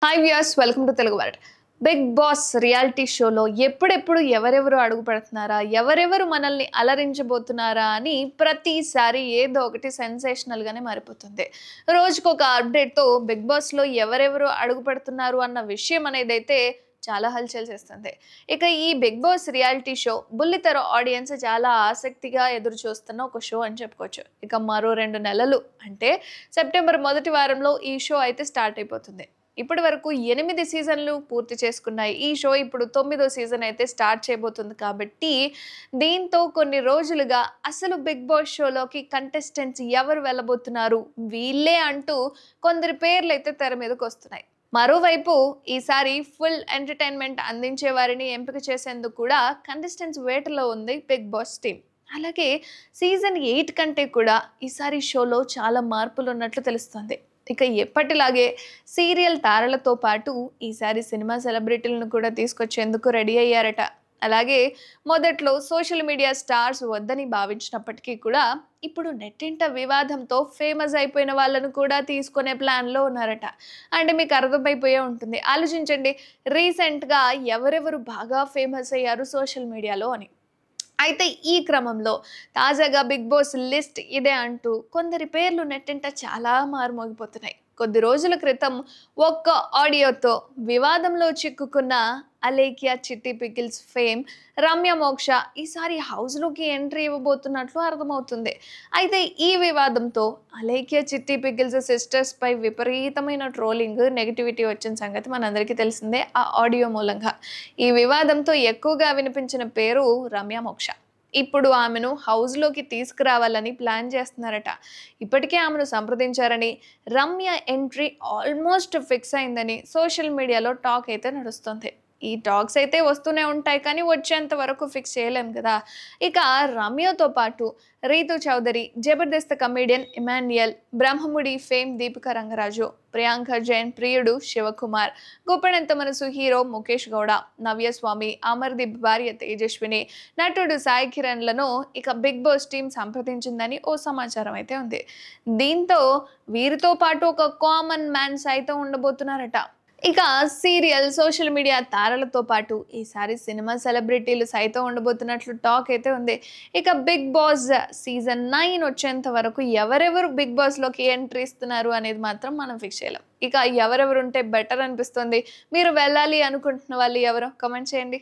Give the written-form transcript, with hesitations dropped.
Hi viewers, welcome to Telugu world. Big boss reality షోలో ఎప్పుడెప్పుడు ఎవరెవరు అడుగు పెడుతున్నారా, ఎవరెవరు మనల్ని అలరించబోతున్నారా అని ప్రతిసారి ఏదో ఒకటి సెన్సేషనల్గానే మారిపోతుంది. రోజుకొక అప్డేట్తో బిగ్ బాస్లో ఎవరెవరు అడుగు పెడుతున్నారు అన్న విషయం అనేదైతే చాలా హల్చల్ చేస్తుంది. ఇక ఈ బిగ్ బాస్ రియాలిటీ షో బుల్లితెర ఆడియన్స్ చాలా ఆసక్తిగా ఎదురు చూస్తున్న ఒక షో అని చెప్పుకోవచ్చు. ఇక మరో 2 నెలలు అంటే సెప్టెంబర్ మొదటి వారంలో ఈ షో అయితే స్టార్ట్ అయిపోతుంది. ఇప్పటి వరకు 8 సీజన్లు పూర్తి చేసుకున్నాయి. ఈ షో ఇప్పుడు 9వ సీజన్ అయితే స్టార్ట్ చేయబోతుంది కాబట్టి దీంతో కొన్ని రోజులుగా అసలు బిగ్ బాస్ షోలోకి కంటెస్టెంట్స్ ఎవరు వెళ్ళబోతున్నారు వీళ్ళే అంటూ కొందరి పేర్లు అయితే తెర మీదకి వస్తున్నాయి. మరోవైపు ఈసారి ఫుల్ ఎంటర్టైన్మెంట్ అందించే వారిని ఎంపిక చేసేందుకు కూడా కంటెస్టెంట్స్ వేటలో ఉంది బిగ్ బాస్ టీమ్. అలాగే సీజన్ 8 కంటే కూడా ఈసారి షోలో చాలా మార్పులు ఉన్నట్లు తెలుస్తుంది. ఇక ఎప్పటిలాగే సీరియల్ తారలతో పాటు ఈసారి సినిమా సెలబ్రిటీలను కూడా తీసుకొచ్చేందుకు రెడీ అయ్యారట. అలాగే మొదట్లో సోషల్ మీడియా స్టార్స్ వద్దని భావించినప్పటికీ కూడా ఇప్పుడు నెట్టింట వివాదంతో ఫేమస్ అయిపోయిన వాళ్ళను కూడా తీసుకునే ప్లాన్లో ఉన్నారట. అంటే మీకు అర్థమైపోయే ఉంటుంది. ఆలోచించండి, రీసెంట్గా ఎవరెవరు బాగా ఫేమస్ అయ్యారు సోషల్ మీడియాలో అని. అయితే ఈ క్రమంలో తాజాగా బిగ్ బాస్ లిస్ట్ ఇదే అంటూ కొందరి పేర్లు నెట్టింట చాలా మారుమోగిపోతున్నాయి. కొద్ది రోజుల క్రితం ఒక్క ఆడియోతో వివాదంలో చిక్కుకున్న అలేఖ్య చిట్టి పికిల్స్ ఫేమ్ రమ్య మోక్ష ఈసారి హౌస్లోకి ఎంట్రీ ఇవ్వబోతున్నట్లు అర్థమవుతుంది. అయితే ఈ వివాదంతో అలేఖ్య చిట్టి పికిల్స్ సిస్టర్స్ పై విపరీతమైన ట్రోలింగ్, నెగిటివిటీ వచ్చిన సంగతి మనందరికీ తెలిసిందే. ఆ ఆడియో మూలంగా ఈ వివాదంతో ఎక్కువగా వినిపించిన పేరు రమ్య మోక్ష. ఇప్పుడు ఆమెను హౌస్లోకి తీసుకురావాలని ప్లాన్ చేస్తున్నారట. ఇప్పటికే ఆమెను సంప్రదించారని, రమ్య ఎంట్రీ ఆల్మోస్ట్ ఫిక్స్ అయిందని సోషల్ మీడియాలో టాక్ అయితే నడుస్తుంది. ఈ టాక్స్ అయితే వస్తూనే ఉంటాయి, కానీ వచ్చేంత వరకు ఫిక్స్ చేయలేం కదా. ఇక రమ్యతో పాటు రీతు చౌదరి, జబర్దస్త్ కమేడియన్ ఇమాన్యుయల్, బ్రహ్మముడి ఫేమ్ దీపిక రంగరాజు, ప్రియాంక జైన్ ప్రియుడు శివకుమార్, గుప్పెడంత మనసు హీరో ముఖేష్ గౌడ, నవ్యస్వామి, అమర్దీప్ భార్య తేజస్విని, నటుడు సాయి కిరణ్లను ఇక బిగ్ బాస్ టీం సంప్రదించిందని ఓ సమాచారం అయితే ఉంది. దీంతో వీరితో పాటు ఒక కామన్ మ్యాన్ సైతం ఉండబోతున్నారట. ఇక సీరియల్, సోషల్ మీడియా తారలతో పాటు ఈసారి సినిమా సెలబ్రిటీలు సైతం ఉండబోతున్నట్లు టాక్ అయితే ఉంది. ఇక బిగ్ బాస్ సీజన్ 9 వచ్చేంత వరకు ఎవరెవరు బిగ్ బాస్లోకి ఎంట్రీ ఇస్తున్నారు అనేది మాత్రం మనం ఫిక్స్ చేయలేం. ఇక ఎవరెవరు ఉంటే బెటర్ అనిపిస్తుంది, మీరు వెళ్ళాలి అనుకుంటున్న వాళ్ళు ఎవరో కమెంట్ చేయండి.